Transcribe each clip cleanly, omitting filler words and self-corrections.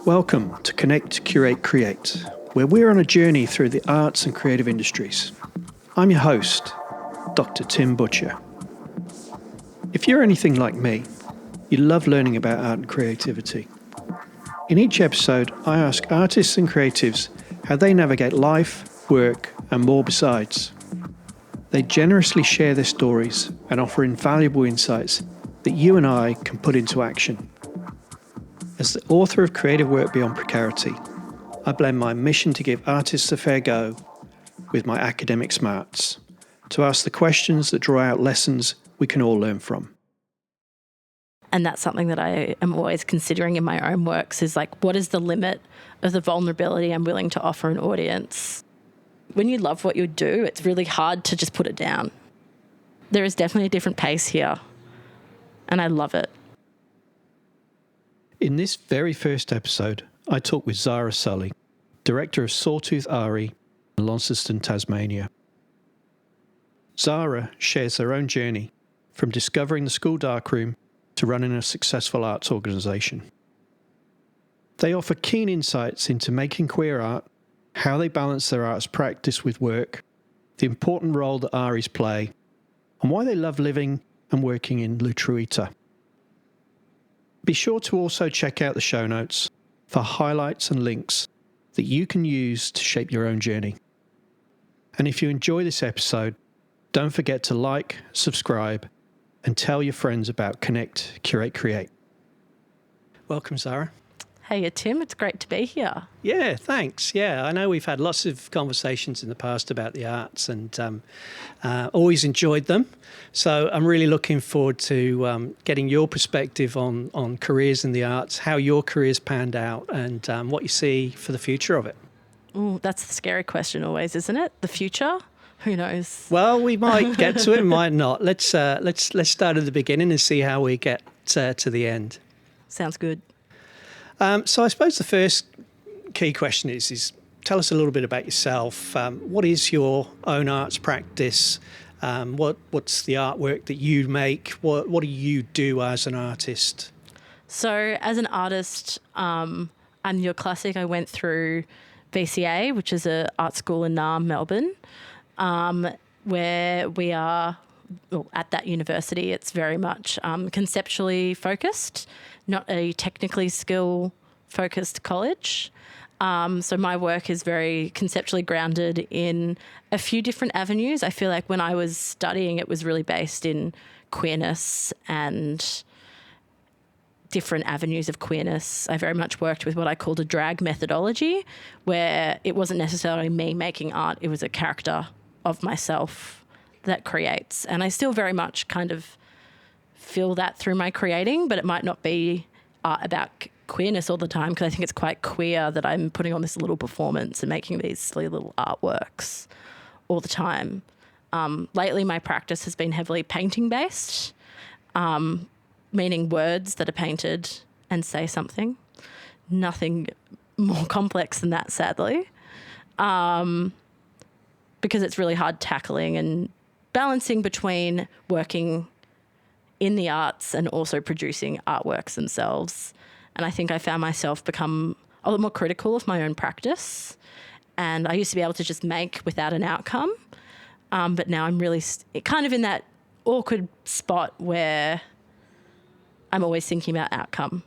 Welcome to Connect, Curate, Create, where we're on a journey through the arts and creative industries. I'm your host, Dr. Tim Butcher. If you're anything like me, you love learning about art and creativity. In each episode, I ask artists and creatives how they navigate life, work, and more besides. They generously share their stories and offer invaluable insights that you and I can put into action. As the author of Creative Work Beyond Precarity, I blend my mission to give artists a fair go with my academic smarts, to ask the questions that draw out lessons we can all learn from. And that's something that I am always considering in my own works is like, what is the limit of the vulnerability I'm willing to offer an audience? When you love what you do, it's really hard to just put it down. There is definitely a different pace here, and I love it. In this very first episode, I talk with Zara Sully, Director of Sawtooth ARI in Launceston, Tasmania. Zara shares their own journey from discovering the school darkroom to running a successful arts organisation. They offer keen insights into making queer art, how they balance their arts practice with work, the important role that ARIs play, and why they love living and working in Lutruita. Be sure to also check out the show notes for highlights and links that you can use to shape your own journey. And if you enjoy this episode, don't forget to like, subscribe, and tell your friends about Connect, Curate, Create. Welcome, Zara. Hey, Tim, it's great to be here. Yeah, thanks. Yeah, I know we've had lots of conversations in the past about the arts and always enjoyed them. So I'm really looking forward to getting your perspective on careers in the arts, how your career's panned out and what you see for the future of it. Ooh, that's the scary question always, isn't it? The future? Who knows? Well, we might get to it, might not. Let's start at the beginning and see how we get to the end. Sounds good. So I suppose the first key question is tell us a little bit about yourself. What is your own arts practice? What's the artwork that you make? What do you do as an artist? So as an artist, I'm your classic. I went through VCA, which is an art school in Naarm, Melbourne, where we are, well, at that university, it's very much conceptually focused, not a technically skill-focused college. So my work is very conceptually grounded in a few different avenues. I feel like when I was studying, it was really based in queerness and different avenues of queerness. I very much worked with what I called a drag methodology, where it wasn't necessarily me making art, it was a character of myself that creates. And I still very much kind of feel that through my creating, but it might not be art about queerness all the time, because I think it's quite queer that I'm putting on this little performance and making these silly little artworks all the time. Lately, my practice has been heavily painting based, meaning words that are painted and say something. Nothing more complex than that, sadly, because it's really hard tackling and balancing between working in the arts and also producing artworks themselves. And I think I found myself become a lot more critical of my own practice. And I used to be able to just make without an outcome. But now I'm really kind of in that awkward spot where I'm always thinking about outcome.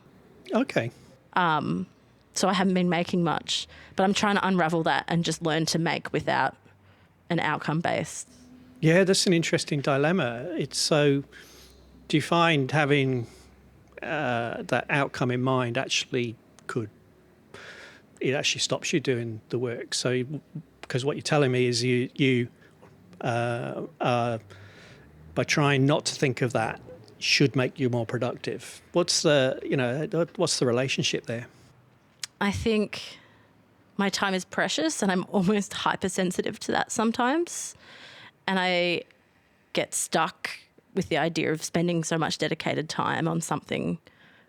Okay. So I haven't been making much, but I'm trying to unravel that and just learn to make without an outcome based. Yeah, that's an interesting dilemma. It's so, do you find having that outcome in mind actually stops you doing the work? So, because what you're telling me is you by trying not to think of that should make you more productive. What's the relationship there? I think my time is precious and I'm almost hypersensitive to that sometimes. And I get stuck with the idea of spending so much dedicated time on something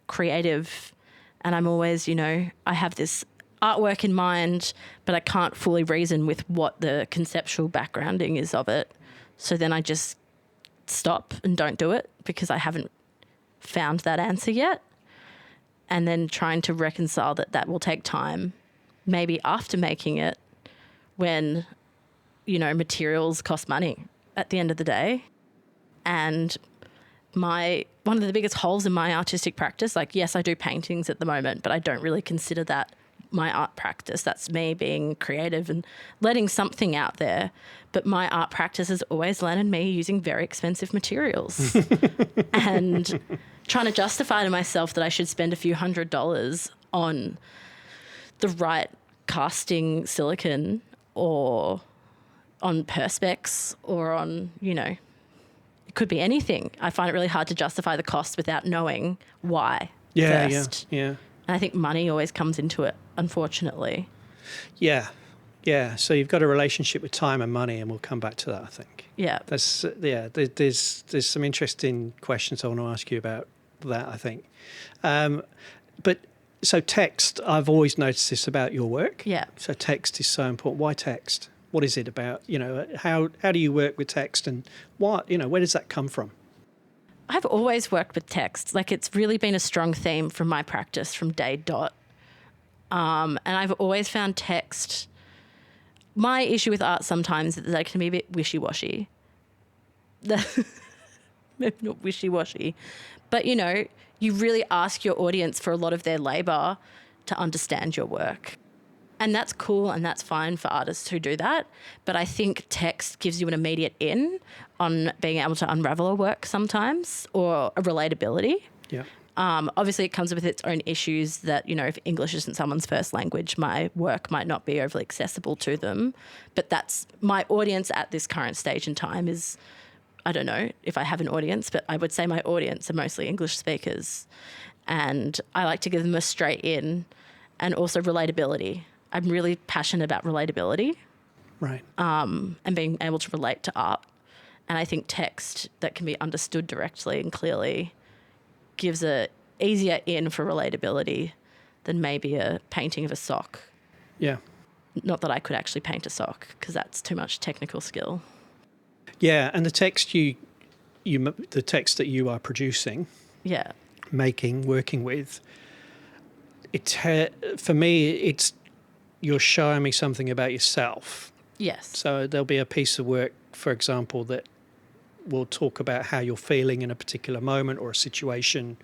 creative. And I'm always, I have this artwork in mind, but I can't fully reason with what the conceptual backgrounding is of it. So then I just stop and don't do it because I haven't found that answer yet. and then trying to reconcile that will take time, maybe after making it, when, materials cost money at the end of the day. And one of the biggest holes in my artistic practice, like, yes, I do paintings at the moment, but I don't really consider that my art practice. That's me being creative and letting something out there. But my art practice has always landed me using very expensive materials and trying to justify to myself that I should spend a few $100s on the right casting silicone or on Perspex or on, it could be anything. I find it really hard to justify the cost without knowing why first. Yeah. And I think money always comes into it, unfortunately. Yeah. So you've got a relationship with time and money, and we'll come back to that, I think. Yeah. There's some interesting questions I want to ask you about that, I think. But so text, I've always noticed this about your work. Yeah. So text is so important. Why text? What is it about? How do you work with text, and where does that come from? I've always worked with text. Like, it's really been a strong theme from my practice from day dot. And I've always found text. My issue with art sometimes is that it can be a bit wishy-washy. Maybe not wishy-washy. But, you really ask your audience for a lot of their labour to understand your work. And that's cool and that's fine for artists who do that. But I think text gives you an immediate in on being able to unravel a work sometimes, or a relatability. Yeah. Obviously, it comes with its own issues that, if English isn't someone's first language, my work might not be overly accessible to them. But that's my audience at this current stage in time is, I don't know if I have an audience, but I would say my audience are mostly English speakers. And I like to give them a straight in, and also relatability. I'm really passionate about relatability. Right. And being able to relate to art. And I think text that can be understood directly and clearly gives a easier in for relatability than maybe a painting of a sock. Yeah. Not that I could actually paint a sock, because that's too much technical skill. Yeah, and the text the text that you are producing, working with, for me, it's you're showing me something about yourself. Yes. So there'll be a piece of work, for example, that will talk about how you're feeling in a particular moment or a situation,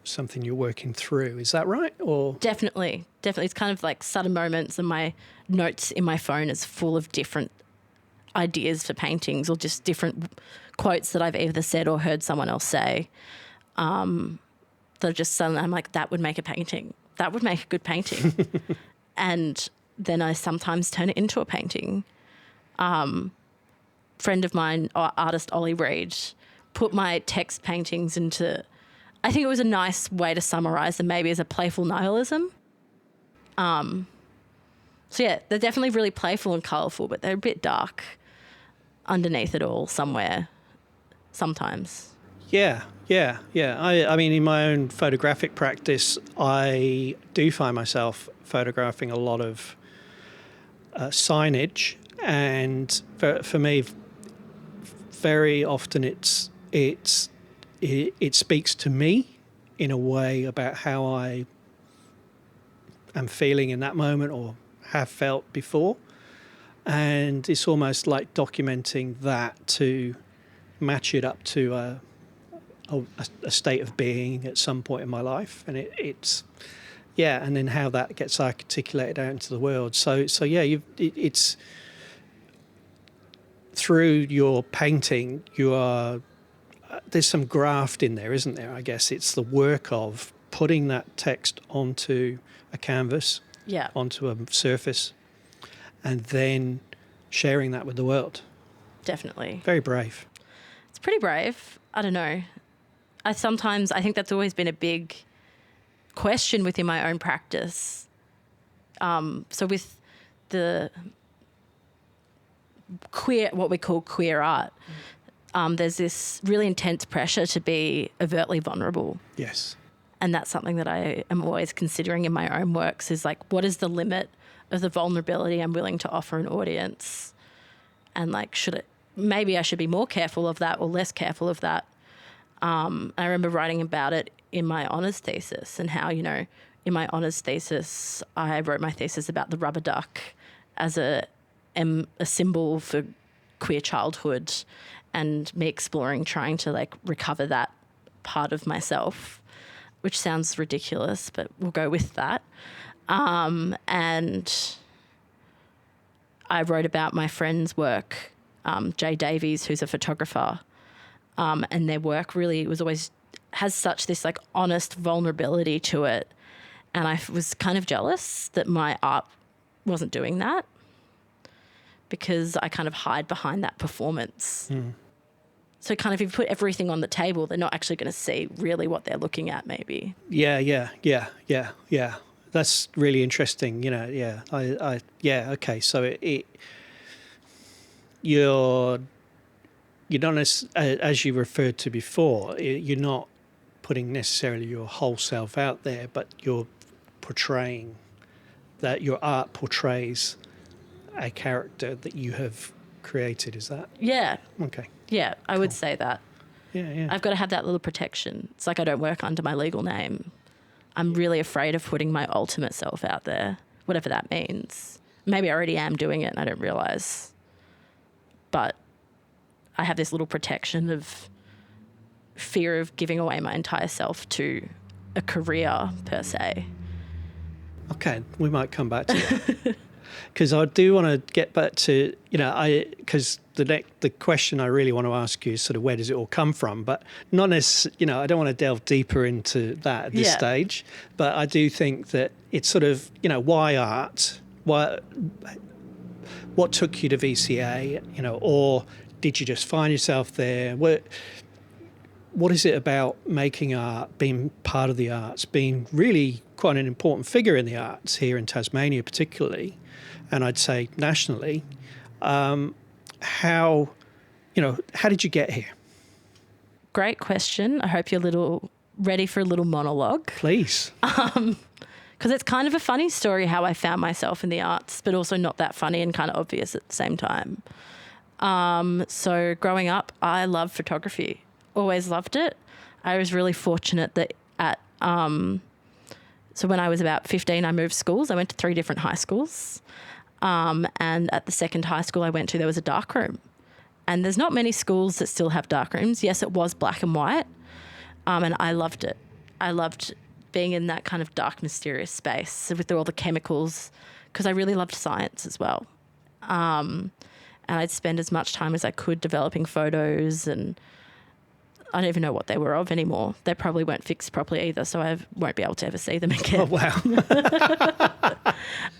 or something you're working through. Is that right? Or Definitely. It's kind of like sudden moments, and my notes in my phone is full of different ideas for paintings, or just different quotes that I've either said or heard someone else say. That just suddenly I'm like, that would make a painting. That would make a good painting. And then I sometimes turn it into a painting. Friend of mine, artist Ollie Reed, put my text paintings into, I think it was a nice way to summarise them, maybe as a playful nihilism. So yeah, they're definitely really playful and colourful, but they're a bit dark underneath it all somewhere sometimes. Yeah. I mean, in my own photographic practice, I do find myself photographing a lot of signage, and for me, very often it speaks to me in a way about how I am feeling in that moment or have felt before, and it's almost like documenting that to match it up to a state of being at some point in my life, and it's and then how that gets articulated out into the world. So it's through your painting, there's some graft in there, isn't there? I guess it's the work of putting that text onto a canvas, onto a surface, and then sharing that with the world. Definitely. Very brave. It's pretty brave. I don't know. I think that's always been a big question within my own practice. So with the what we call queer art, there's this really intense pressure to be overtly vulnerable. Yes. And that's something that I am always considering in my own works, is like, what is the limit of the vulnerability I'm willing to offer an audience? And like, maybe I should be more careful of that or less careful of that. I remember writing about it in my honours thesis, and how, in my honours thesis, I wrote my thesis about the rubber duck as a symbol for queer childhood, and me exploring, trying to recover that part of myself, which sounds ridiculous, but we'll go with that. And I wrote about my friend's work, Jay Davies, who's a photographer, and their work really has such this honest vulnerability to it. And I was kind of jealous that my art wasn't doing that, because I kind of hide behind that performance. So kind of if you put everything on the table, they're not actually going to see really what they're looking at, maybe. Yeah. That's really interesting. Okay. So you're not as you referred to before. You're not putting necessarily your whole self out there, but you're portraying that your art portrays a character that you have created. Is that? Yeah. Okay. Yeah, I would say that. Yeah. I've got to have that little protection. It's like I don't work under my legal name. I'm really afraid of putting my ultimate self out there, whatever that means. Maybe I already am doing it and I don't realise. But I have this little protection of fear of giving away my entire self to a career, per se. Okay, we might come back to that. Because I do want to get back to, because the question I really want to ask you is sort of where does it all come from? But not necessarily, I don't want to delve deeper into that at this stage. But I do think that it's sort of, why art? What took you to VCA? Or did you just find yourself there? What is it about making art, being part of the arts, being really quite an important figure in the arts here in Tasmania particularly, and I'd say nationally? How did you get here? Great question. I hope you're ready for a little monologue. Please. Because it's kind of a funny story how I found myself in the arts, but also not that funny and kind of obvious at the same time. So growing up, I loved photography. Always loved it. I was really fortunate that so when I was about 15, I moved schools. I went to 3 different high schools. And at the second high school I went to, there was a darkroom. And there's not many schools that still have darkrooms. Yes, it was black and white. And I loved it. I loved being in that kind of dark, mysterious space with all the chemicals, because I really loved science as well. And I'd spend as much time as I could developing photos, and I don't even know what they were of anymore. They probably weren't fixed properly either, so I won't be able to ever see them again. Oh,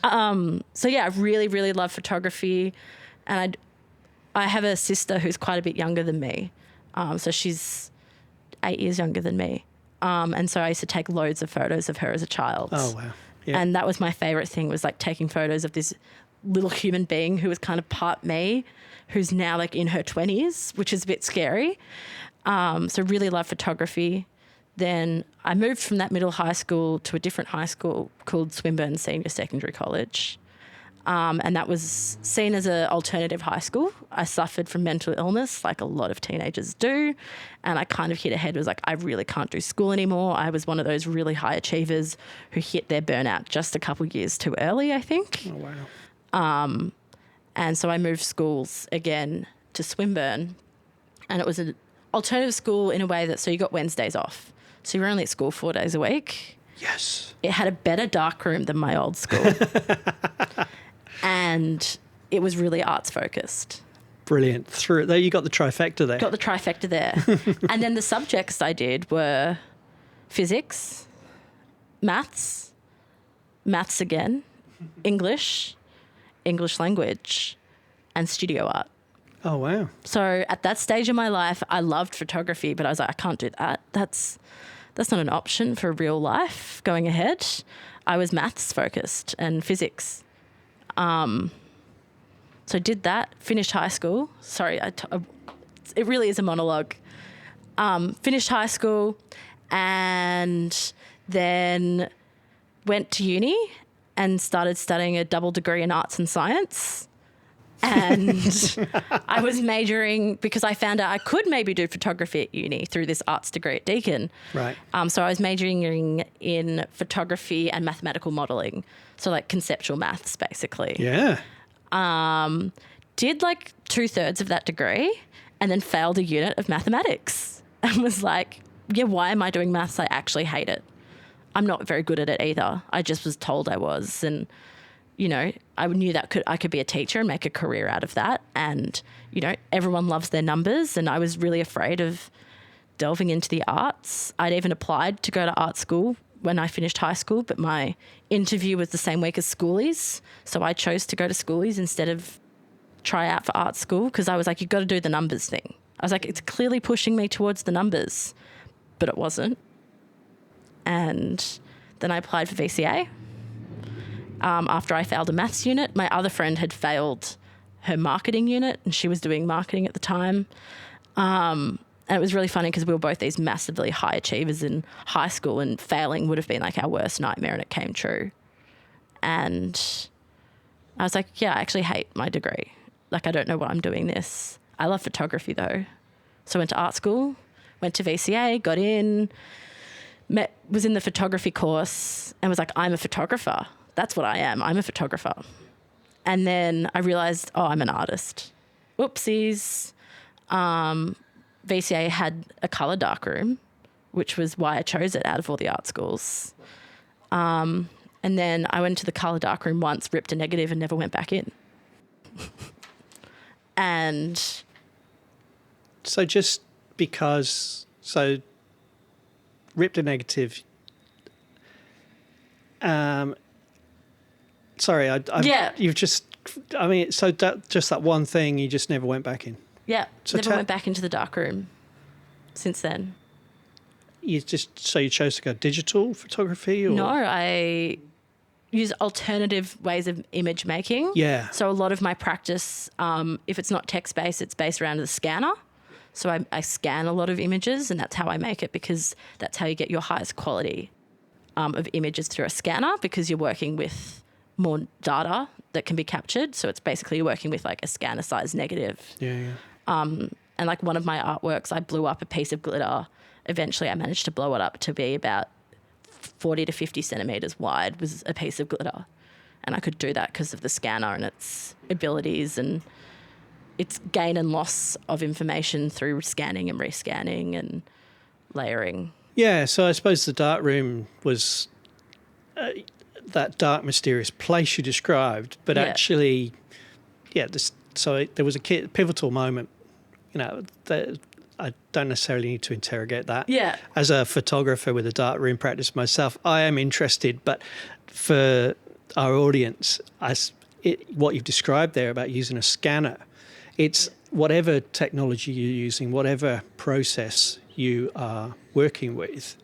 wow. So, yeah, I really, really love photography. And I have a sister who's quite a bit younger than me. So she's 8 years younger than me. And so I used to take loads of photos of her as a child. Oh, wow. Yeah. And that was my favourite thing, was taking photos of this little human being who was kind of part me, who's now in her 20s, which is a bit scary. So really love photography. Then I moved from that middle high school to a different high school called Swinburne Senior Secondary College. And that was seen as an alternative high school. I suffered from mental illness, like a lot of teenagers do. And I kind of hit a head, was I really can't do school anymore. I was one of those really high achievers who hit their burnout just a couple of years too early, I think. Oh, wow. And so I moved schools again to Swinburne. And it was an alternative school in a way that, so you got Wednesdays off. So you were only at school 4 days a week. Yes. It had a better darkroom than my old school. And it was really arts focused. Brilliant. Through there, you got the trifecta there. Got the trifecta there. And then the subjects I did were physics, maths again, English language, and studio art. Oh, wow. So at that stage of my life, I loved photography, but I was like, I can't do that. That's not an option for real life going ahead. I was maths focused and physics. So did that, finished high school. Sorry, it really is a monologue. Finished high school and then went to uni and started studying a double degree in arts and science. And I was majoring because I found out I could maybe do photography at uni through this arts degree at Deakin. Right. So I was majoring in photography and mathematical modelling, so like conceptual maths basically. Yeah. Did like 2/3 of that degree and then failed a unit of mathematics and was like, yeah, why am I doing maths? I actually hate it. I'm not very good at it either. I just was told I was. And, you know, I knew that I could be a teacher and make a career out of that. And, you know, everyone loves their numbers. And I was really afraid of delving into the arts. I'd even applied to go to art school when I finished high school, but my interview was the same week as schoolies. So I chose to go to schoolies instead of try out for art school because I was like, you've got to do the numbers thing. I was like, it's clearly pushing me towards the numbers, but it wasn't. And then I applied for VCA. After I failed a maths unit, my other friend had failed her marketing unit and she was doing marketing at the time. And it was really funny because we were both these massively high achievers in high school and failing would have been like our worst nightmare and it came true. And I was like, yeah, I actually hate my degree. Like, I don't know why I'm doing this. I love photography though. So I went to art school, went to VCA, got in, was in the photography course and was like, I'm a photographer. That's what I am. I'm a photographer. And then I realised, oh, I'm an artist. Whoopsies. VCA had a colour darkroom, which was why I chose it out of all the art schools. And then I went to the colour darkroom once, ripped a negative and never went back in. And... So just because... So ripped a negative... Sorry, yeah. You've just... I mean, so just that one thing, you just never went back in? Yeah, So never went back into the darkroom since then. You chose to go digital photography? Or? No, I use alternative ways of image making. Yeah. So a lot of my practice, if it's not text-based, it's based around the scanner. So I scan a lot of images and that's how I make it because that's how you get your highest quality of images through a scanner because you're working with more data that can be captured. So it's basically you're working with like a scanner size negative. Yeah. And like one of my artworks, I blew up a piece of glitter. Eventually I managed to blow it up to be about 40 to 50 centimetres wide was a piece of glitter. And I could do that because of the scanner and its abilities and its gain and loss of information through scanning and rescanning and layering. Yeah, so I suppose the darkroom was that dark, mysterious place you described, but actually, there was a pivotal moment, you know, that I don't necessarily need to interrogate that. Yeah. As a photographer with a darkroom practice myself, I am interested, but for our audience, what you've described there about using a scanner, it's whatever technology you're using, whatever process you are working with,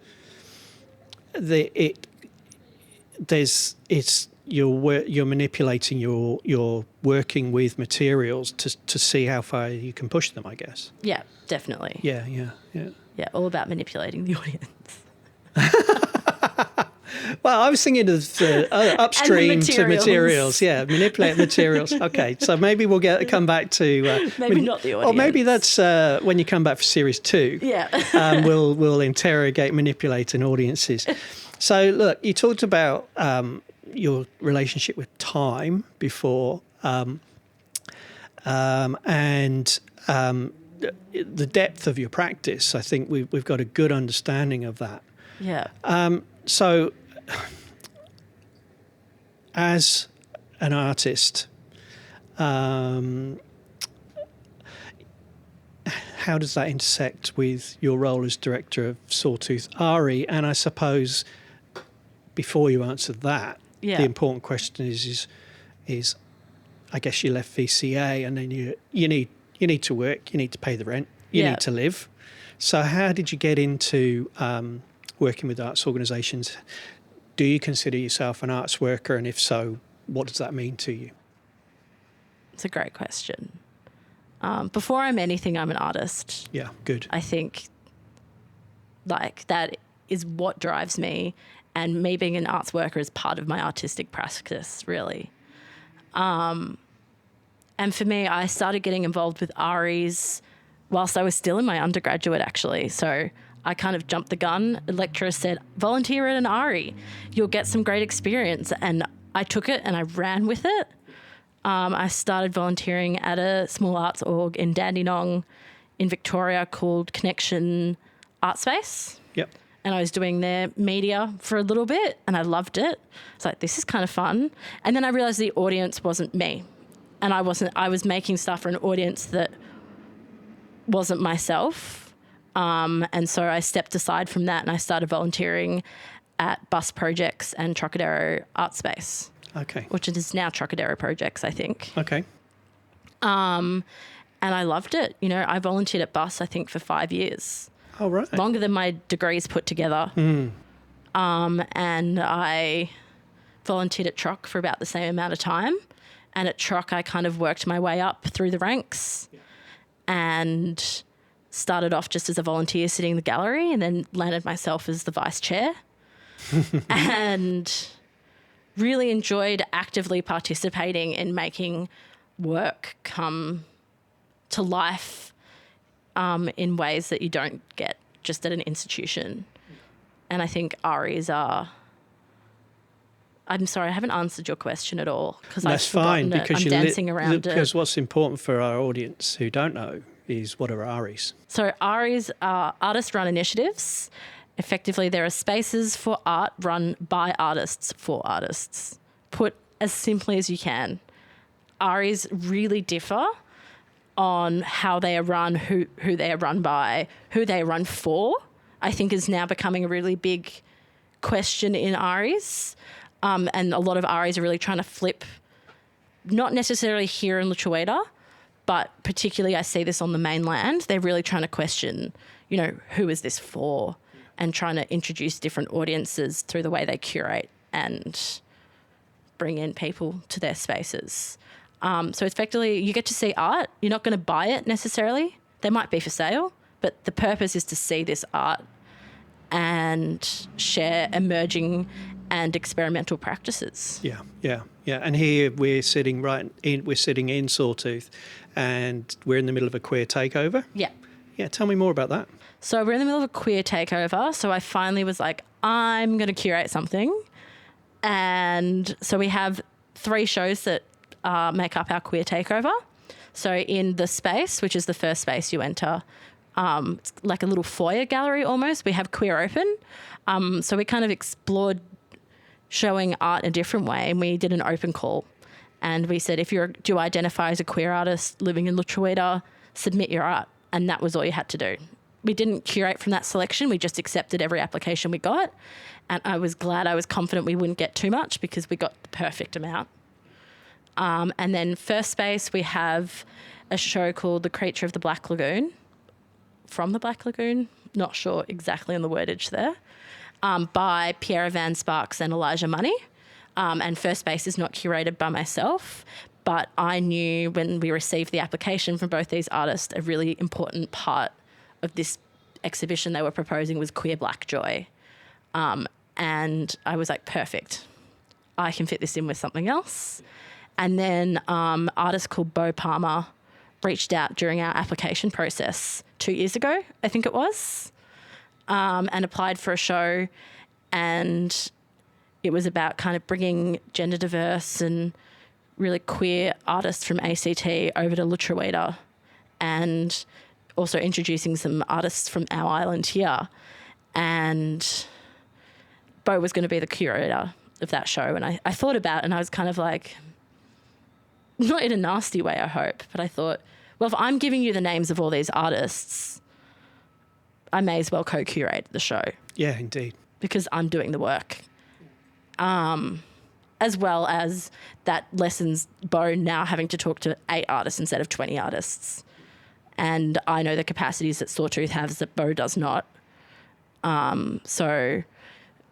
you're manipulating, you're working with materials to see how far you can push them, I guess. Yeah, definitely. Yeah. Yeah, all about manipulating the audience. Well, I was thinking of upstream to materials. Yeah, manipulate materials. Okay, so maybe we'll come back to maybe not the audience. Or maybe that's when you come back for series 2. Yeah, we'll interrogate manipulating audiences. So look, you talked about your relationship with time before, and the depth of your practice. I think we've got a good understanding of that. Yeah. So, as an artist, how does that intersect with your role as Director of Sawtooth ARI? And I suppose, before you answer that, the important question is, I guess you left VCA and then you need to work, you need to pay the rent, you need to live. So how did you get into working with arts organisations? Do you consider yourself an arts worker? And if so, what does that mean to you? It's a great question. Before I'm anything, I'm an artist. Yeah, good. I think like that is what drives me, and me being an arts worker is part of my artistic practice, really. And for me, I started getting involved with ARIs whilst I was still in my undergraduate, actually. So I kind of jumped the gun. The lecturer said, volunteer at an ARI. You'll get some great experience. And I took it and I ran with it. I started volunteering at a small arts org in Dandenong in Victoria called Connection Art Space. Yep. And I was doing their media for a little bit and I loved it. It's like, this is kind of fun. And then I realised the audience wasn't me. And I was making stuff for an audience that wasn't myself. And so I stepped aside from that and I started volunteering at Bus Projects and Trocadero Art Space. Okay. Which is now Trocadero Projects, I think. Okay. And I loved it. You know, I volunteered at Bus, I think, for 5 years. Oh, right. Longer than my degrees put together. And I volunteered at Troc for about the same amount of time. And at Troc, I kind of worked my way up through the ranks and started off just as a volunteer sitting in the gallery and then landed myself as the vice chair and really enjoyed actively participating in making work come to life in ways that you don't get just at an institution. And I think ARIs are... I'm sorry, I haven't answered your question at all because That's fine because I'm dancing around it. Because what's important for our audience who don't know is what are ARIs? So ARIs are artist-run initiatives. Effectively, there are spaces for art run by artists for artists. Put as simply as you can. ARIs really differ on how they are run, who they are run by, who they are run for, I think is now becoming a really big question in ARIs. And a lot of ARIs are really trying to flip, not necessarily here in Lutruwita, but particularly I see this on the mainland. They're really trying to question, you know, who is this for? And trying to introduce different audiences through the way they curate and bring in people to their spaces. So effectively, you get to see art. You're not going to buy it necessarily. They might be for sale, but the purpose is to see this art and share emerging and experimental practices. Yeah. And here we're sitting in Sawtooth, and we're in the middle of a queer takeover. Yeah. Yeah. Tell me more about that. So we're in the middle of a queer takeover. So I finally was like, I'm going to curate something, and so we have 3 shows that make up our queer takeover. So in the space, which is the first space you enter, it's like a little foyer gallery almost. We have Queer Open. So we kind of explored showing art a different way, and we did an open call. And we said, if you do identify as a queer artist living in Lutruwita, submit your art. And that was all you had to do. We didn't curate from that selection. We just accepted every application we got. And I was confident we wouldn't get too much because we got the perfect amount. And then first space, we have a show called The Creature of the Black Lagoon. From the Black Lagoon, not sure exactly on the wordage there, by Pierre Van Sparks and Elijah Money. And first space is not curated by myself, but I knew when we received the application from both these artists, a really important part of this exhibition they were proposing was queer black joy. And I was like, perfect. I can fit this in with something else. And then artist called Bo Palmer reached out during our application process 2 years ago, I think it was, and applied for a show. And it was about kind of bringing gender diverse and really queer artists from ACT over to Lutruwita and also introducing some artists from our island here. And Bo was going to be the curator of that show. And I thought about it and I was kind of like, not in a nasty way, I hope, but I thought, well, if I'm giving you the names of all these artists, I may as well co-curate the show. Yeah, indeed. Because I'm doing the work. As well as that lessens Bo now having to talk to 8 artists instead of 20 artists. And I know the capacities that Sawtooth has that Bo does not. So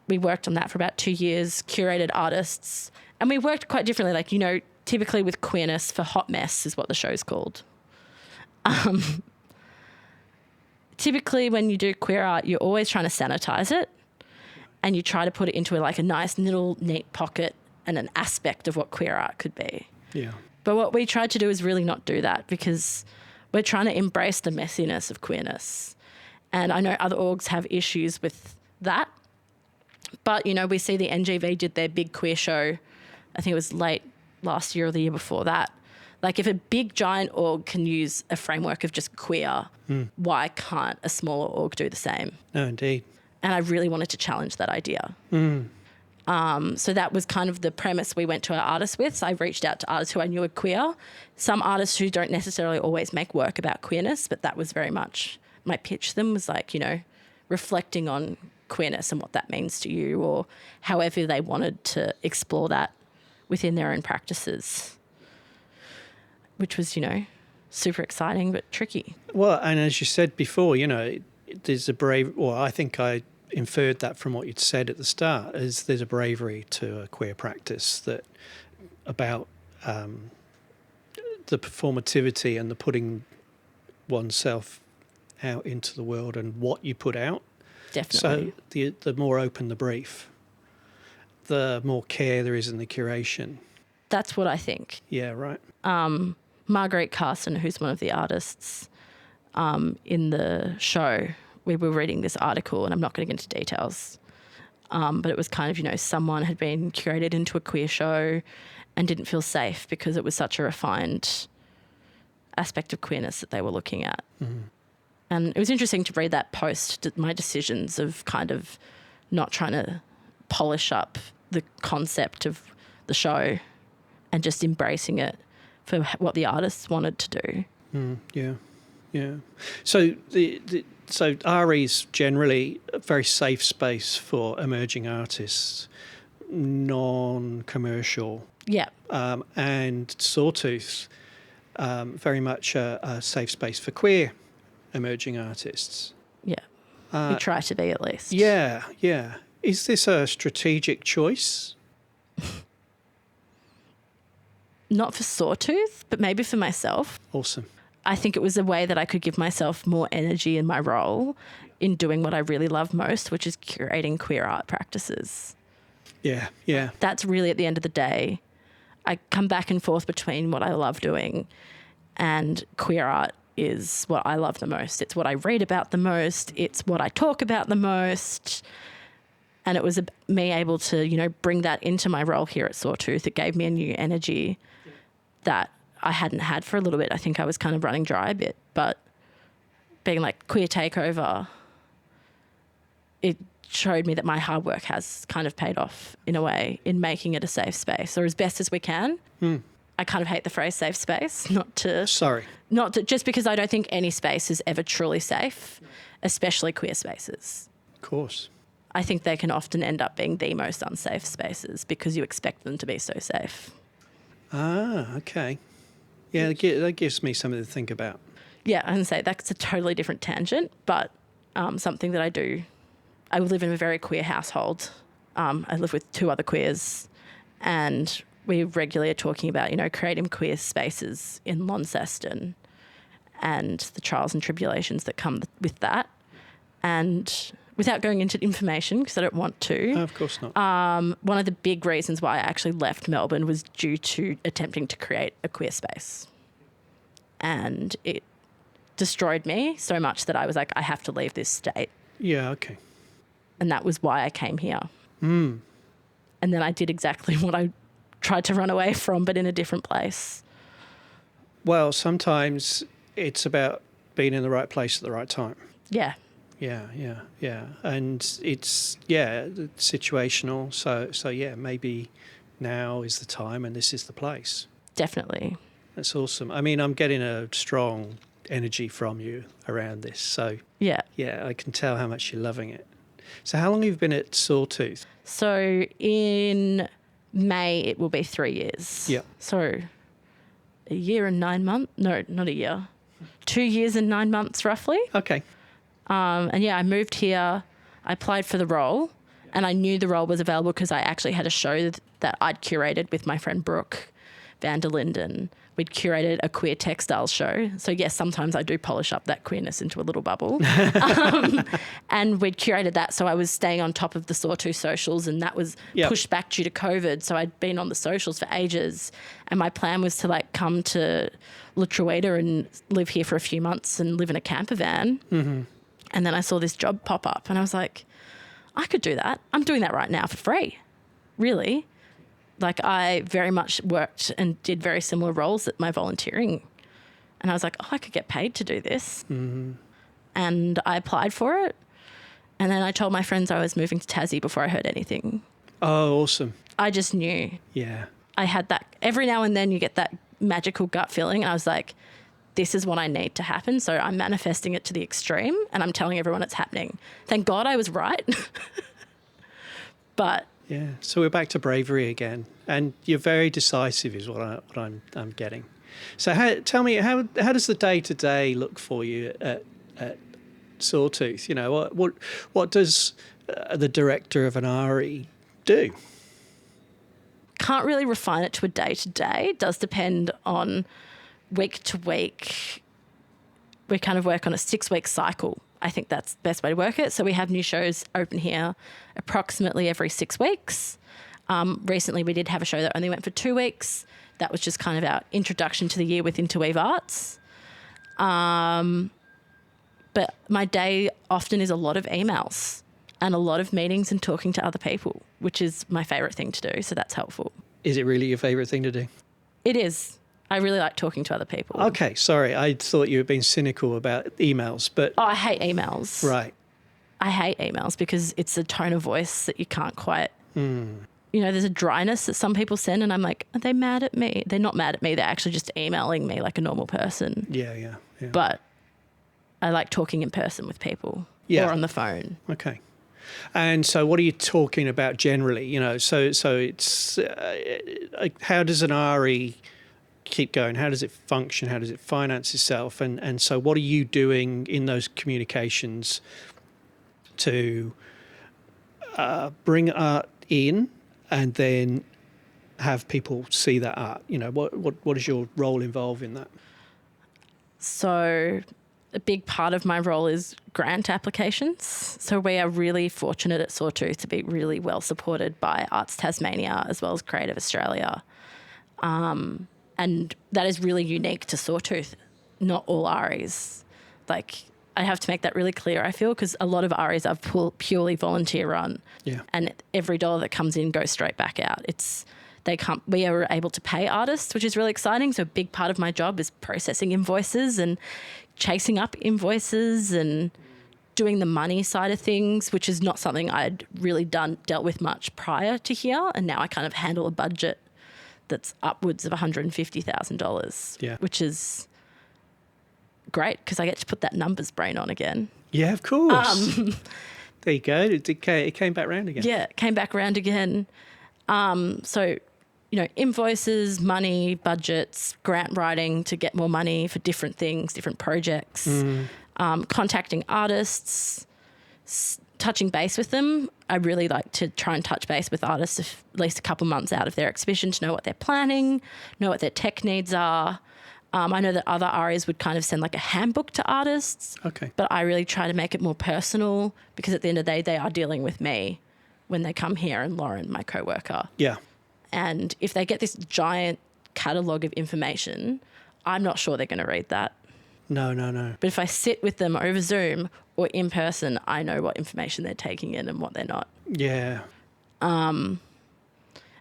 we worked on that for about 2 years, curated artists, and we worked quite differently. Like, you know, typically with queerness, for Hot Mess is what the show's called. Typically when you do queer art, you're always trying to sanitize it and you try to put it into a nice little neat pocket and an aspect of what queer art could be. Yeah. But what we tried to do is really not do that, because we're trying to embrace the messiness of queerness. And I know other orgs have issues with that. But, you know, we see the NGV did their big queer show, I think it was late last year or the year before that. Like, if a big giant org can use a framework of just queer, why can't a smaller org do the same? No, indeed. And I really wanted to challenge that idea. So that was kind of the premise we went to our artists with. So I reached out to artists who I knew were queer, some artists who don't necessarily always make work about queerness, but that was very much my pitch to them, was like, you know, reflecting on queerness and what that means to you, or however they wanted to explore that within their own practices, which was, you know, super exciting but tricky. Well, and as you said before, you know, there's a brave, well, I think I inferred that from what you'd said at the start, is there's a bravery to a queer practice that about the performativity and the putting oneself out into the world and what you put out. Definitely. So the more open the brief, the more care there is in the curation. That's what I think. Yeah, right. Marguerite Carson, who's one of the artists in the show, we were reading this article, and I'm not going to get into details, but it was kind of, you know, someone had been curated into a queer show and didn't feel safe because it was such a refined aspect of queerness that they were looking at. And it was interesting to read that post, my decisions of kind of not trying to polish up the concept of the show and just embracing it for what the artists wanted to do. Yeah. So so ARI's generally a very safe space for emerging artists, non-commercial. Yeah. And Sawtooth, very much a safe space for queer emerging artists. Yeah. We try to be, at least. Yeah. Is this a strategic choice? Not for Sawtooth, but maybe for myself. Awesome. I think it was a way that I could give myself more energy in my role in doing what I really love most, which is curating queer art practices. Yeah. That's really, at the end of the day, I come back and forth between what I love doing, and queer art is what I love the most. It's what I read about the most. It's what I talk about the most. And it was me able to, you know, bring that into my role here at Sawtooth. It gave me a new energy that I hadn't had for a little bit. I think I was kind of running dry a bit, but being like queer takeover, it showed me that my hard work has kind of paid off in a way in making it a safe space, or as best as we can. I kind of hate the phrase safe space, not to just because I don't think any space is ever truly safe, especially queer spaces. Of course. I think they can often end up being the most unsafe spaces because you expect them to be so safe. Ah, okay. Yeah, that gives me something to think about. Yeah, I can say that's a totally different tangent, but something that I do. I live in a very queer household. I live with two other queers, and we regularly are talking about, you know, creating queer spaces in Launceston and the trials and tribulations that come with that. And without going into information, because I don't want to. No, of course not. One of the big reasons why I actually left Melbourne was due to attempting to create a queer space. And it destroyed me so much that I was like, I have to leave this state. Yeah, okay. And that was why I came here. And then I did exactly what I tried to run away from, but in a different place. Well, sometimes it's about being in the right place at the right time. Yeah. Yeah. And it's, situational. So yeah, maybe now is the time and this is the place. Definitely. That's awesome. I mean, I'm getting a strong energy from you around this. So yeah, I can tell how much you're loving it. So how long have you been at Sawtooth? So in May, it will be 3 years. Yeah. So a year and 9 months. No, not a year. 2 years and 9 months, roughly. Okay. And yeah, I moved here. I applied for the role, and I knew the role was available because I actually had a show that I'd curated with my friend Brooke van der Linden, we'd curated a queer textiles show. So yes, sometimes I do polish up that queerness into a little bubble. And we'd curated that. So I was staying on top of the Sawtooth socials, and that was pushed back due to COVID. So I'd been on the socials for ages. And my plan was to like come to Lutruwita and live here for a few months and live in a camper van. Mm-hmm. And then I saw this job pop up and I was like, I could do that. I'm doing that right now for free, really. Like I very much worked and did very similar roles at my volunteering. And I was like, oh, I could get paid to do this. Mm-hmm. And I applied for it. And then I told my friends I was moving to Tassie before I heard anything. Oh, awesome. I just knew. Yeah. I had that. Every now and then you get that magical gut feeling. And I was like, this is what I need to happen. So I'm manifesting it to the extreme and I'm telling everyone it's happening. Thank God I was right. But yeah, so we're back to bravery again, and you're very decisive, is what I'm getting. So tell me, how does the day-to-day look for you at Sawtooth? You know, what does the director of an ARI do? Can't really refine it to a day-to-day. It does depend on week to week. We kind of work on a 6-week cycle. I think that's the best way to work it. So we have new shows open here approximately every 6 weeks. Recently we did have a show that only went for 2 weeks. That was just kind of our introduction to the year with Interweave Arts. But my day often is a lot of emails and a lot of meetings and talking to other people, which is my favourite thing to do. So that's helpful. Is it really your favourite thing to do? It is. I really like talking to other people. Okay, sorry. I thought you were being cynical about emails, but... Oh, I hate emails. Right. I hate emails because it's a tone of voice that you can't quite... You know, there's a dryness that some people send and I'm like, are they mad at me? They're not mad at me. They're actually just emailing me like a normal person. Yeah. But I like talking in person with people or on the phone. Okay. And so what are you talking about generally? You know, so it's... how does an ARI... keep going? How does it function? How does it finance itself? And so what are you doing in those communications to bring art in and then have people see that art? You know, what is your role involved in that? So a big part of my role is grant applications. So we are really fortunate at Sawtooth to be really well supported by Arts Tasmania as well as Creative Australia. And that is really unique to Sawtooth, not all ARIs. Like, I have to make that really clear, I feel, because a lot of ARIs are purely volunteer run. Yeah. And every dollar that comes in goes straight back out. We are able to pay artists, which is really exciting. So a big part of my job is processing invoices and chasing up invoices and doing the money side of things, which is not something I'd really dealt with much prior to here. And now I kind of handle a budget that's upwards of $150,000, which is great because I get to put that numbers brain on again. Yeah, of course. There you go. It came back round again. Yeah, it came back around again. So, you know, invoices, money, budgets, grant writing to get more money for different things, different projects, contacting artists, touching base with them. I really like to try and touch base with artists at least a couple months out of their exhibition to know what they're planning, know what their tech needs are. I know that other ARIs would kind of send like a handbook to artists. Okay. But I really try to make it more personal because at the end of the day, they are dealing with me when they come here and Lauren, my co-worker. Yeah. And if they get this giant catalogue of information, I'm not sure they're going to read that. No. But if I sit with them over Zoom or in person, I know what information they're taking in and what they're not. Yeah. And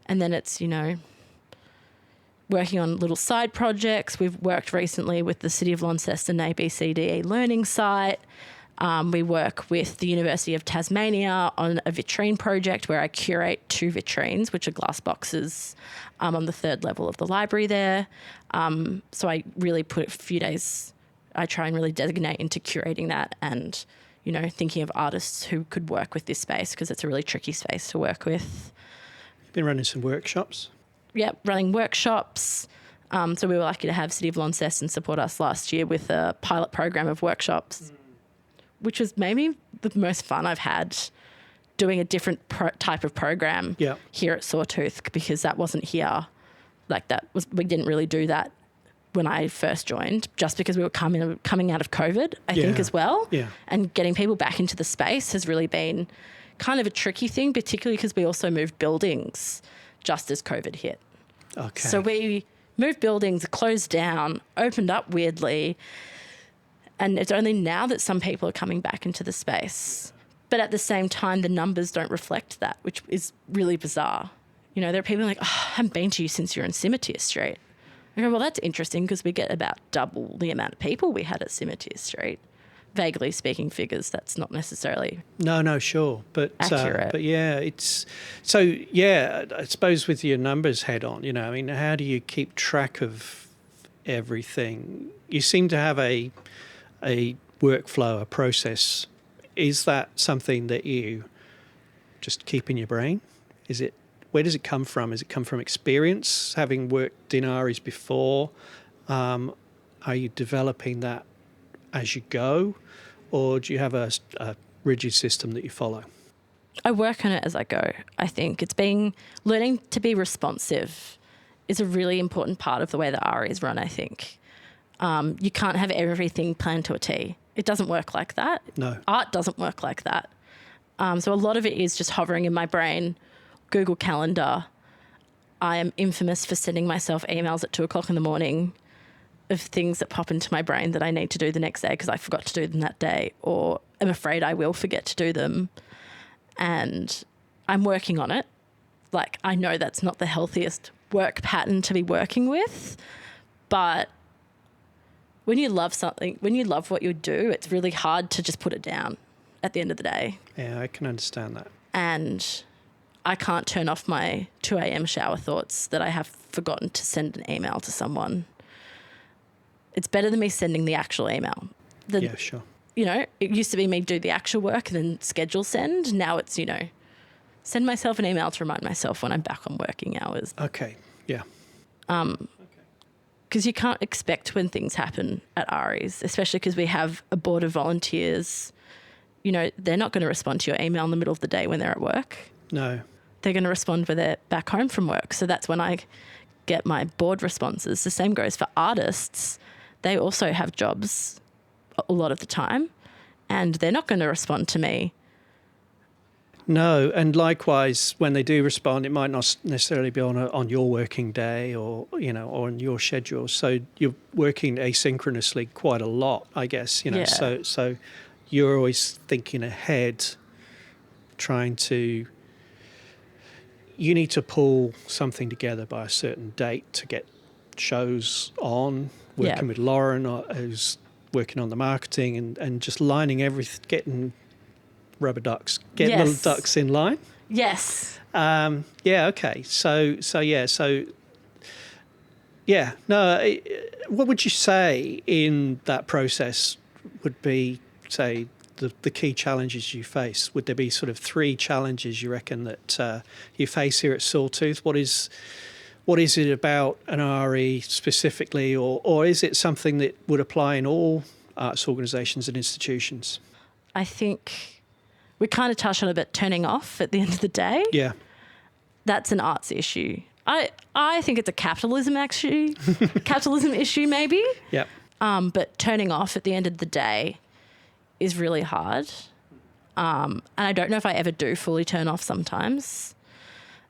then it's, you know, working on little side projects. We've worked recently with the City of Launceston ABCDE learning site. We work with the University of Tasmania on a vitrine project where I curate 2 vitrines, which are glass boxes on the 3rd level of the library there. So I really put a few days, I try and really designate into curating that and, you know, thinking of artists who could work with this space because it's a really tricky space to work with. You've been running some workshops? Yeah, running workshops. So we were lucky to have City of Launceston support us last year with a pilot program of workshops, which was maybe the most fun I've had doing a different type of program here at Sawtooth because that wasn't here. We didn't really do that when I first joined, just because we were coming out of COVID, I think, as well. Yeah. And getting people back into the space has really been kind of a tricky thing, particularly because we also moved buildings just as COVID hit. Okay. So we moved buildings, closed down, opened up weirdly, and it's only now that some people are coming back into the space. But at the same time, the numbers don't reflect that, which is really bizarre. You know, there are people like, oh, I haven't been to you since you're in Scimitar Street. I go, well, that's interesting because we get about double the amount of people we had at Scimitar Street. Vaguely speaking figures, that's not necessarily No, sure. But accurate. But yeah, it's so, yeah, I suppose with your numbers head on, you know, I mean, how do you keep track of everything? You seem to have a workflow, a process. Is that something that you just keep in your brain? Where does it come from? Does it come from experience, having worked in ARIs before? Are you developing that as you go, or do you have a rigid system that you follow? I work on it as I go. I think it's learning to be responsive is a really important part of the way the ARI is run, I think. You can't have everything planned to a T. It doesn't work like that. No. Art doesn't work like that. So a lot of it is just hovering in my brain. Google Calendar. I am infamous for sending myself emails at 2:00 in the morning of things that pop into my brain that I need to do the next day because I forgot to do them that day, or I'm afraid I will forget to do them. And I'm working on it. Like, I know that's not the healthiest work pattern to be working with, but when you love something, when you love what you do, it's really hard to just put it down at the end of the day. Yeah, I can understand that. And I can't turn off my 2 a.m. shower thoughts that I have forgotten to send an email to someone. It's better than me sending the actual email. Yeah, sure. You know, it used to be me do the actual work and then schedule send. Now it's, you know, send myself an email to remind myself when I'm back on working hours. Okay, yeah. Because you can't expect when things happen at ARIs, especially because we have a board of volunteers. You know, they're not going to respond to your email in the middle of the day when they're at work. No. They're going to respond when they're back home from work. So that's when I get my board responses. The same goes for artists. They also have jobs a lot of the time, and they're not going to respond to me. No, and likewise, when they do respond, it might not necessarily be on your working day or, you know, or on your schedule. So you're working asynchronously quite a lot, I guess, you know. Yeah. So you're always thinking ahead, trying to... You need to pull something together by a certain date to get shows on, working with Lauren, who's working on the marketing, and just lining everything, getting rubber ducks, getting little ducks in line. Yes. Yeah, okay. What would you say in that process would be, say, the key challenges you face? Would there be sort of 3 challenges you reckon that you face here at Sawtooth? What is it about an RE specifically, or is it something that would apply in all arts organisations and institutions? I think we kind of touched on a bit turning off at the end of the day. Yeah. That's an arts issue. I think it's a capitalism issue maybe. Yep. But turning off at the end of the day is really hard. And I don't know if I ever do fully turn off sometimes.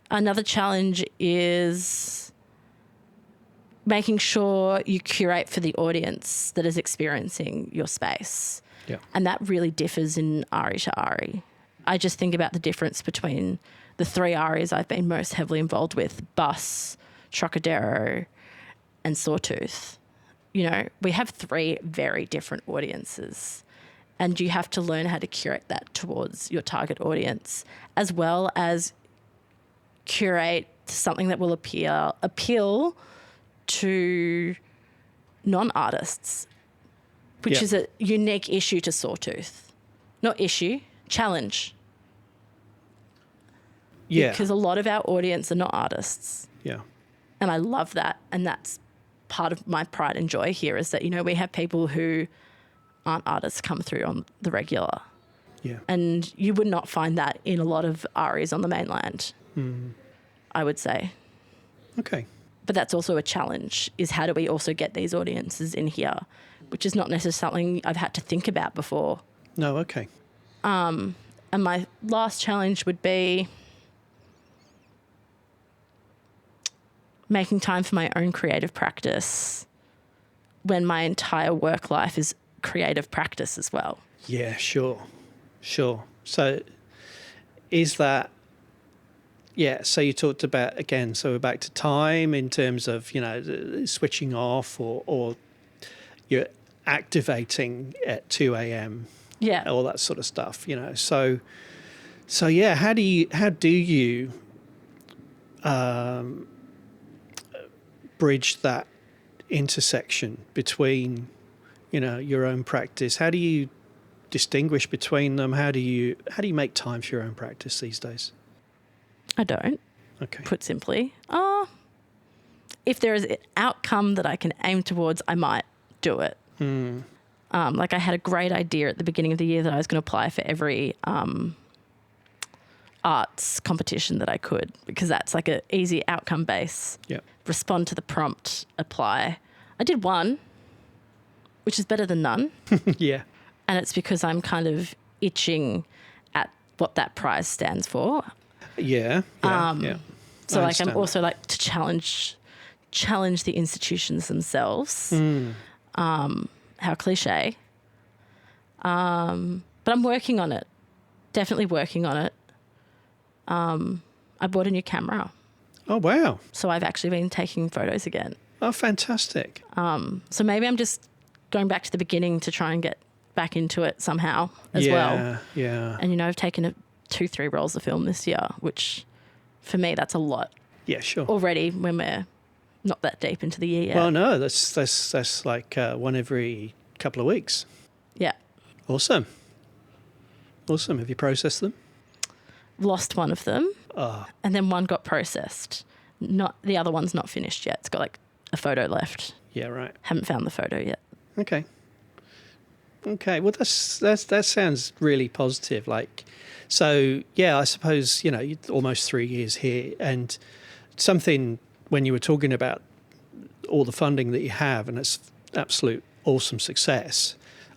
Another challenge is making sure you curate for the audience that is experiencing your space. Yeah. And that really differs in ARI to ARI. I just think about the difference between the 3 ARIs I've been most heavily involved with, Bus, Trocadero and Sawtooth. You know, we have 3 very different audiences, and you have to learn how to curate that towards your target audience, as well as curate something that will appeal to non-artists, which is a unique issue to Sawtooth. Not issue, challenge. Yeah. Because a lot of our audience are not artists. Yeah. And I love that. And that's part of my pride and joy here, is that, you know, we have people who aren't artists come through on the regular. Yeah. And you would not find that in a lot of ARIs on the mainland, I would say. Okay. But that's also a challenge, is how do we also get these audiences in here, which is not necessarily something I've had to think about before. No, okay. And my last challenge would be making time for my own creative practice when my entire work life is creative practice as well. Yeah, sure. So is that, so you talked about, again, so we're back to time in terms of, switching off or you're activating at 2 a.m. Yeah. All that sort of stuff, So yeah, how do you bridge that intersection between, your own practice? How do you distinguish between them? How do you make time for your own practice these days? I don't. Okay. Put simply. If there is an outcome that I can aim towards, I might do it. Like I had a great idea at the beginning of the year that I was going to apply for every arts competition that I could, because that's like an easy outcome base. Yeah. Respond to the prompt, apply. I did one, which is better than none. Yeah. And it's because I'm kind of itching at what that prize stands for. Yeah. So like I'm also like to challenge the institutions themselves. How cliche. But I'm working on it. Definitely working on it. I bought a new camera. Oh, wow. So I've actually been taking photos again. Oh, fantastic. So maybe I'm just going back to the beginning to try and get back into it somehow as well. Yeah. And, I've taken 2-3 rolls of film this year, which for me, that's a lot. Yeah, sure. Already when we're not that deep into the year yet. Well, no, that's like one every couple of weeks. Yeah. Awesome. Have you processed them? Lost one of them. Oh. And then one got processed. Not the other one's not finished yet. It's got like a photo left. Yeah, right. Haven't found the photo yet. Okay. Well, that sounds really positive. Like, so yeah, I suppose almost 3 years here, and something when you were talking about all the funding that you have, and it's absolute awesome success.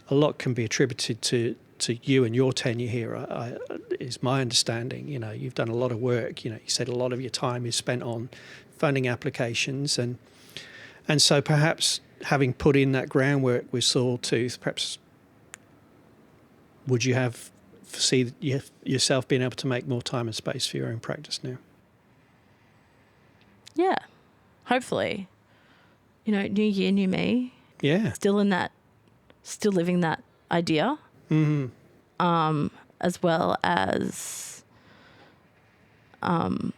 A lot can be attributed to you and your tenure here. Is my understanding. You've done a lot of work. You said a lot of your time is spent on funding applications, and so perhaps having put in that groundwork with Sawtooth, perhaps would you see yourself being able to make more time and space for your own practice now? Yeah, hopefully. New year, new me. Yeah. Still living that idea. Mm-hmm. As well as, I'm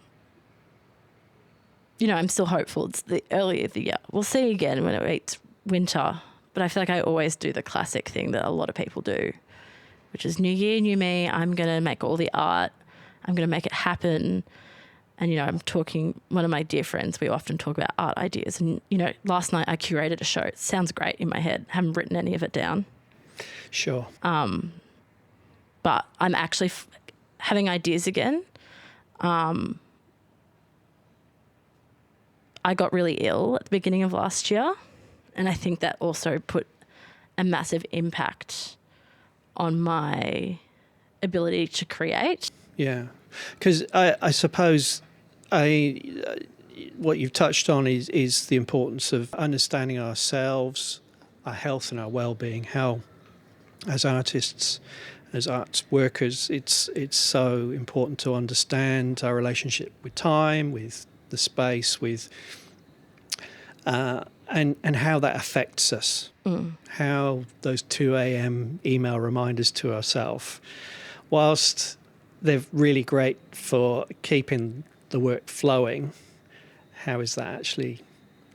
still hopeful. It's the early of the year. We'll see again when it's winter. But I feel like I always do the classic thing that a lot of people do, which is new year, new me. I'm going to make all the art. I'm going to make it happen. And, I'm talking, one of my dear friends, we often talk about art ideas. And, last night I curated a show. It sounds great in my head. Haven't written any of it down. Sure. But I'm actually having ideas again. I got really ill at the beginning of last year. And I think that also put a massive impact on my ability to create. Yeah. Because I suppose what you've touched on is the importance of understanding ourselves, our health and our well-being, how as artists, as arts workers, it's so important to understand our relationship with time, with the space, with and how that affects us. How those 2 a.m. email reminders to ourselves, whilst they're really great for keeping the work flowing, how is that actually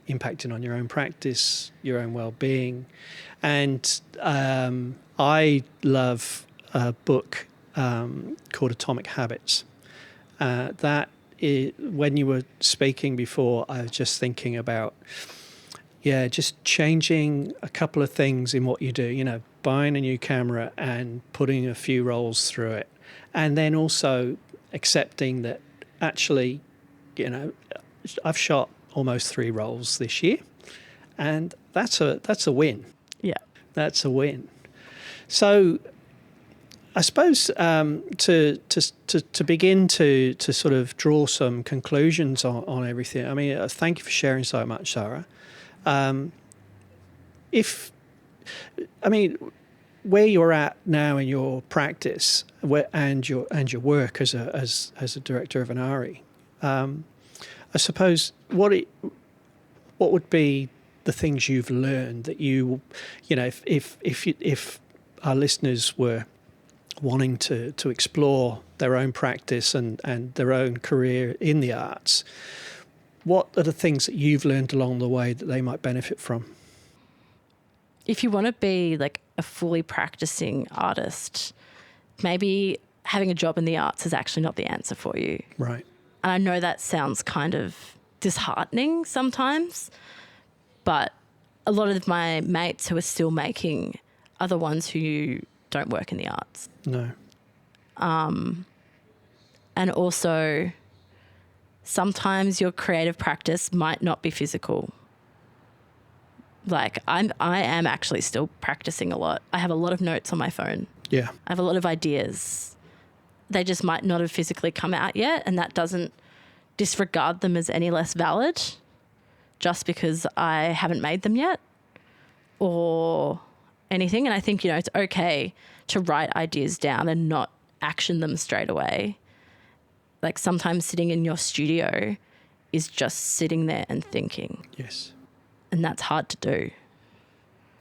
impacting on your own practice, your own well-being? And I love a book called Atomic Habits. When you were speaking before, I was just thinking about, just changing a couple of things in what you do, buying a new camera and putting a few rolls through it. And then also accepting that actually, I've shot almost 3 roles this year, and that's a win. Yeah. That's a win. So I suppose to begin to sort of draw some conclusions on everything. I mean, thank you for sharing so much, Zara. Where you're at now in your practice and your work as a director of an ARI, I suppose what would be the things you've learned that if our listeners were wanting to explore their own practice and their own career in the arts, what are the things that you've learned along the way that they might benefit from? If you want to be like a fully practicing artist, maybe having a job in the arts is actually not the answer for you. Right. And I know that sounds kind of disheartening sometimes, but a lot of my mates who are still making are the ones who don't work in the arts. No. And also, sometimes your creative practice might not be physical. Like I am actually still practicing a lot. I have a lot of notes on my phone. Yeah. I have a lot of ideas. They just might not have physically come out yet, and that doesn't disregard them as any less valid just because I haven't made them yet or anything. And I think, it's okay to write ideas down and not action them straight away. Like sometimes sitting in your studio is just sitting there and thinking. Yes. And that's hard to do.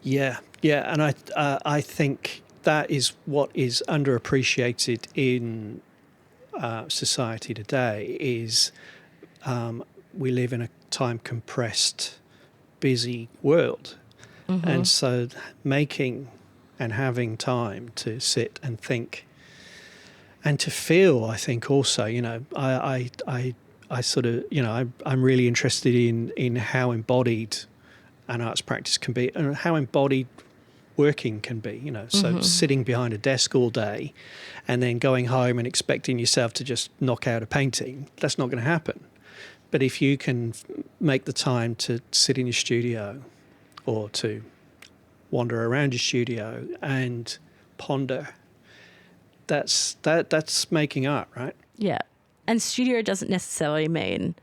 Yeah, and I think that is what is underappreciated in society today. Is we live in a time-compressed, busy world, and so making and having time to sit and think and to feel. I think also, I sort of, I'm really interested in how embodied an arts practice can be and how embodied working can be, so sitting behind a desk all day and then going home and expecting yourself to just knock out a painting, that's not going to happen. But if you can make the time to sit in your studio or to wander around your studio and ponder, that's making art, right? Yeah. And studio doesn't necessarily mean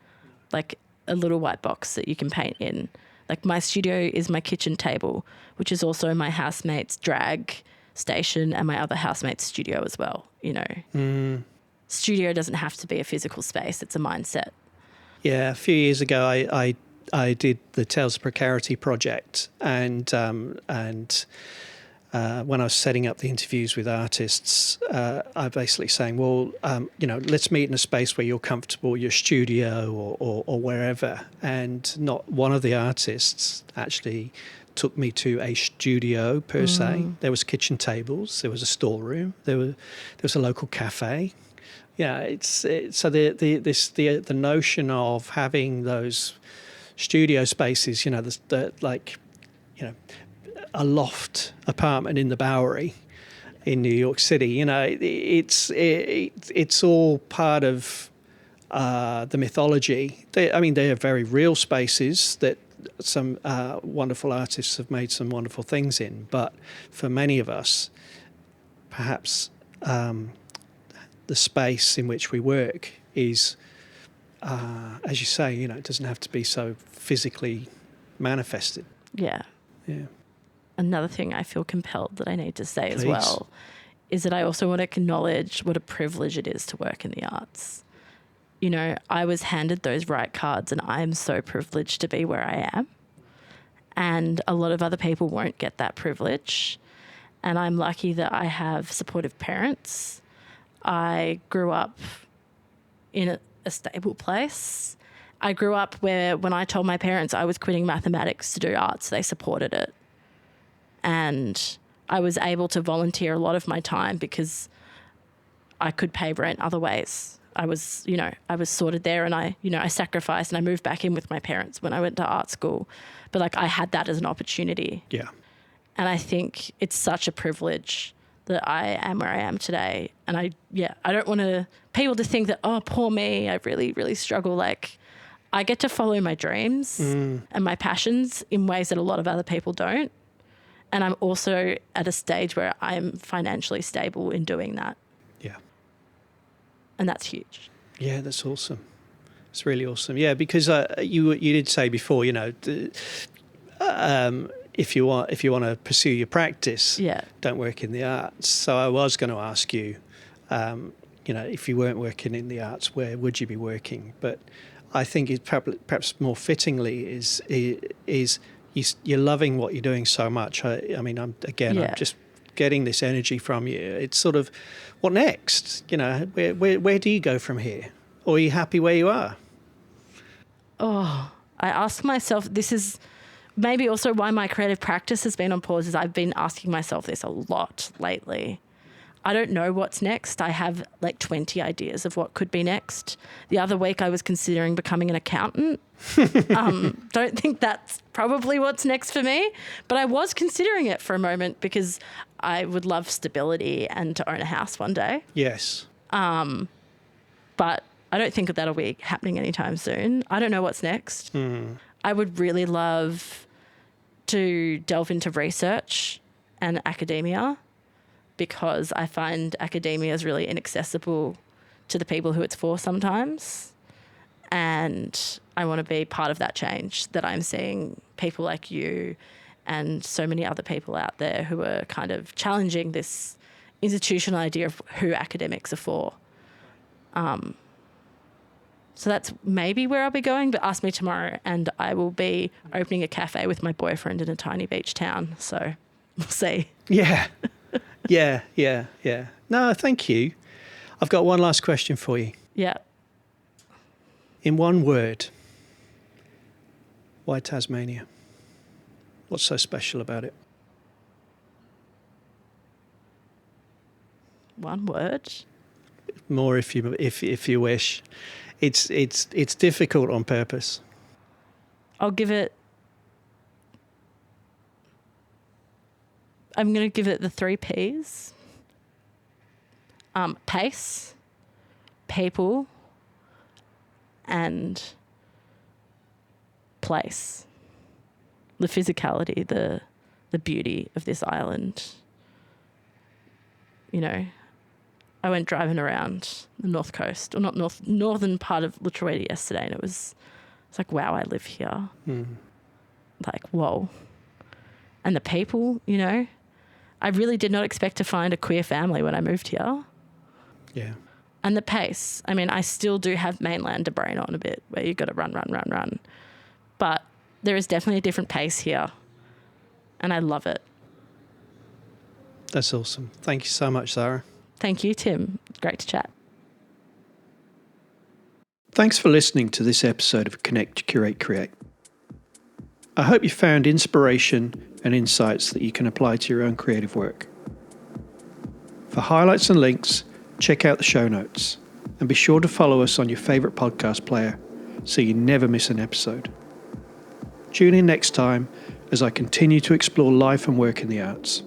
like a little white box that you can paint in. Like my studio is my kitchen table, which is also my housemate's drag station and my other housemate's studio as well, Studio doesn't have to be a physical space. It's a mindset. Yeah. A few years ago, I did the Tales of Precarity project, and when I was setting up the interviews with artists, I basically saying, well, let's meet in a space where you're comfortable, your studio or wherever. And not one of the artists actually took me to a studio per se. There was kitchen tables, there was a storeroom, there was a local cafe. Yeah, so the notion of having those studio spaces, a loft apartment in the Bowery in New York City. It's all part of the mythology. They are very real spaces that some wonderful artists have made some wonderful things in. But for many of us, perhaps the space in which we work is, as you say, it doesn't have to be so physically manifested. Yeah. Yeah. Another thing I feel compelled that I need to say Please. as well is that I also want to acknowledge what a privilege it is to work in the arts. I was handed those right cards and I am so privileged to be where I am. And a lot of other people won't get that privilege. And I'm lucky that I have supportive parents. I grew up in a stable place. I grew up where when I told my parents I was quitting mathematics to do arts, they supported it. And I was able to volunteer a lot of my time because I could pay rent other ways. I was sorted there, and I sacrificed and I moved back in with my parents when I went to art school. But I had that as an opportunity. Yeah. And I think it's such a privilege that I am where I am today. And I don't want people to think that, oh, poor me, I really, really struggle. I get to follow my dreams and my passions in ways that a lot of other people don't. And I'm also at a stage where I'm financially stable in doing that. Yeah. And that's huge. Yeah, that's awesome. It's really awesome. Yeah, because you did say before, you know, if you want to pursue your practice, don't work in the arts. So I was going to ask you, you know, if you weren't working in the arts, where would you be working? But I think it perhaps more fittingly is you're loving what you're doing so much. I mean, I'm just getting this energy from you. It's sort of, what next? You know, where do you go from here? Or are you happy where you are? Oh, I ask myself, this is maybe also why my creative practice has been on pause, is I've been asking myself this a lot lately. I don't know what's next. I have like 20 ideas of what could be next. The other week I was considering becoming an accountant. Don't think that's probably what's next for me, but I was considering it for a moment because I would love stability and to own a house one day. Yes. But I don't think that'll be happening anytime soon. I don't know what's next. I would really love to delve into research and academia, because I find academia is really inaccessible to the people who it's for sometimes. And I want to be part of that change that I'm seeing people like you and so many other people out there who are kind of challenging this institutional idea of who academics are for. So that's maybe where I'll be going, but ask me tomorrow and I will be opening a cafe with my boyfriend in a tiny beach town. So we'll see. Yeah. Yeah. No, thank you. I've got one last question for you. Yeah. In one word, why Tasmania? What's so special about it? One word? More if you wish. It's difficult on purpose. I'm going to give it the 3 Ps. Pace, people, and place. The physicality, the beauty of this island. You know, I went driving around the north coast, or not northern part of Lutruwita yesterday, and it's like, wow, I live here. Like, whoa. And the people, you know, I really did not expect to find a queer family when I moved here. Yeah. And the pace. I mean, I still do have mainlander brain on a bit, where you've got to run. But there is definitely a different pace here. And I love it. That's awesome. Thank you so much, Zara. Thank you, Tim. Great to chat. Thanks for listening to this episode of Connect, Curate, Create. I hope you found inspiration and insights that you can apply to your own creative work. For highlights and links, check out the show notes, and be sure to follow us on your favourite podcast player so you never miss an episode. Tune in next time as I continue to explore life and work in the arts.